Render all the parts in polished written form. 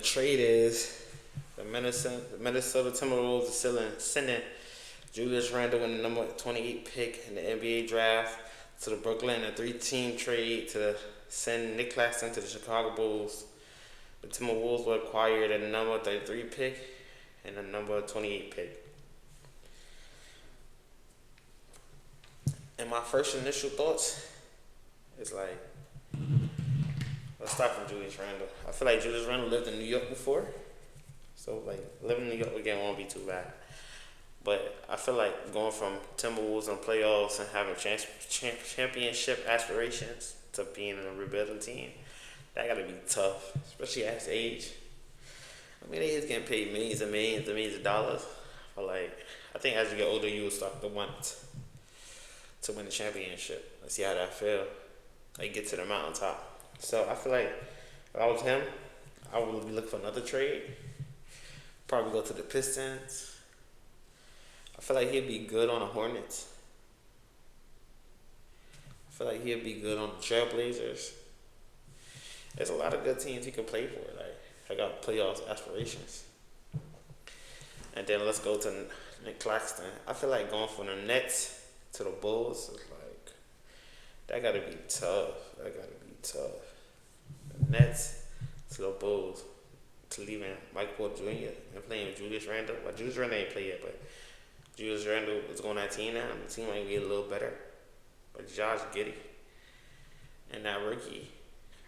trade is the Minnesota Timberwolves are sending Julius Randle with the number 28 pick in the NBA draft to the Brooklyn in a 3-team trade to send Nick Claxton to the Chicago Bulls. The Timberwolves will acquire the number 33 pick and the number 28 pick. And my first initial thoughts is like, let's start from Julius Randle. I feel like Julius Randle lived in New York before, so like living in New York again won't be too bad. But I feel like going from Timberwolves and playoffs and having championship aspirations to being in a rebuilding team, that gotta be tough, especially at his age. I mean, he's getting paid millions and millions and millions of dollars. But like, I think as you get older, you will start to want to win the championship. Let's see how that feel. Like get to the mountaintop. So I feel like if I was him, I would be looking for another trade. Probably go to the Pistons. I feel like he'd be good on the Hornets. I feel like he'd be good on the Trailblazers. There's a lot of good teams he could play for. Like I got playoffs aspirations. And then let's go to Nick Claxton. I feel like going from the Nets to the Bulls is like, that gotta be tough. The Nets to the Bulls, to leaving Mike Porter Jr. and playing with Julius Randle. Well, Julius Randle ain't played yet, but Julius Randle is on that team now. The team might be a little better. But Josh Giddey and that rookie,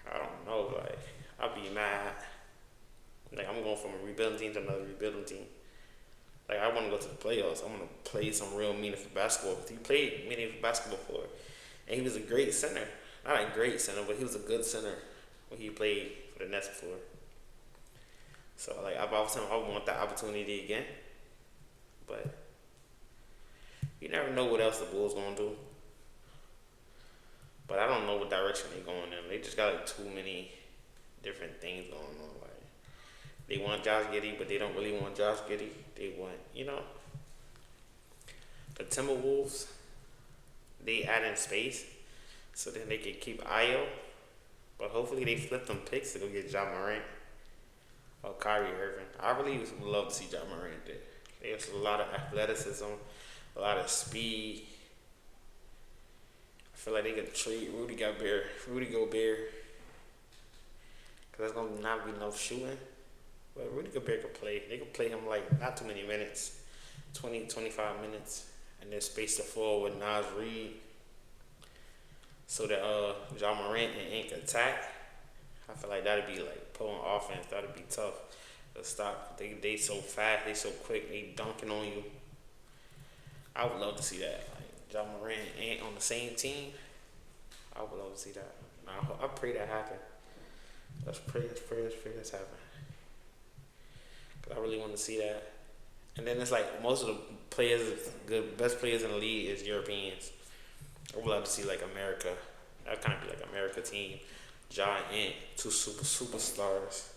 I don't know. Like, I'll be mad. Like, I'm going from a rebuilding team to another rebuilding team. Like, I want to go to the playoffs. I want to play some real meaningful basketball. He played meaningful basketball before. And he was a great center. Not a great center, but he was a good center when he played for the Nets before. So, like, I want that opportunity again. But you never know what else the Bulls going to do. But I don't know what direction they're going in. They just got, like, too many different things going on. Like, they want Josh Giddey, but they don't really want Josh Giddey. They want, the Timberwolves, they add in space so then they can keep Ayo. But hopefully they flip them picks to go get Ja Morant or Kyrie Irving. I really would love to see Ja Morant there. There's a lot of athleticism, a lot of speed. I feel like they could trade Rudy Gobert. Because there's going to not be enough shooting. But Rudy Gobert could play. They could play him like not too many minutes, 20, 25 minutes, and then space the floor with Nas Reed so that Ja Morant and Ink attack. I feel like that'd be like pulling offense. That'd be tough to stop. They so fast, they so quick, they dunking on you. I would love to see that. Like Ja Morant and Ant on the same team. I would love to see that. I pray that happen. Let's pray this happen. I really want to see that. And then it's like most of the players, the best players in the league is Europeans. I would love to see like America. That kind of be like America team. Ja and two superstars.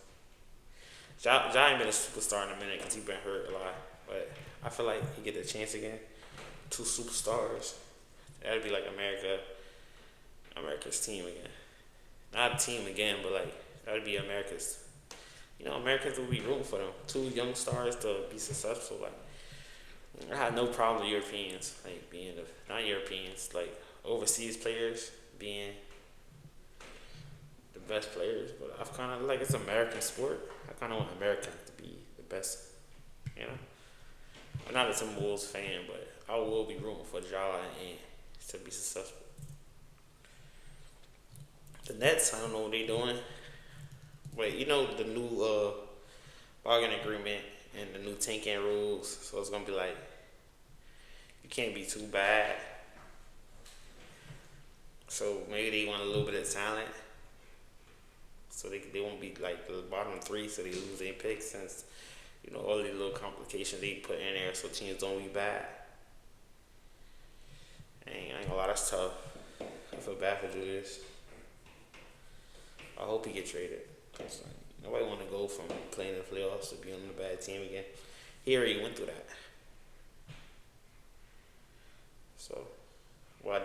Ja ain't been a superstar in a minute because he been hurt a lot. But I feel like he get a chance again. Two superstars. That'd be like America's team again. Not a team again, but like that'd be America's. Americans will be rooting for them. Two young stars to be successful. Like, I have no problem with Europeans, like being not Europeans, like overseas players being the best players. But I've kind of like it's American sport. I kind of want Americans to be the best. I'm not a Timberwolves fan, but I will be rooting for Ja and to be successful. The Nets, I don't know what they're doing. But the new bargain agreement and the new tanking rules, so it's gonna be like you can't be too bad. So maybe they want a little bit of talent, so they won't be like the bottom three, so they lose their picks since all these little complications they put in there, so teams don't be bad. I ain't gonna lie, that's tough. I feel bad for Julius. I hope he get traded. Cause nobody want to go from playing in the playoffs to being on a bad team again. He already went through that. So, well,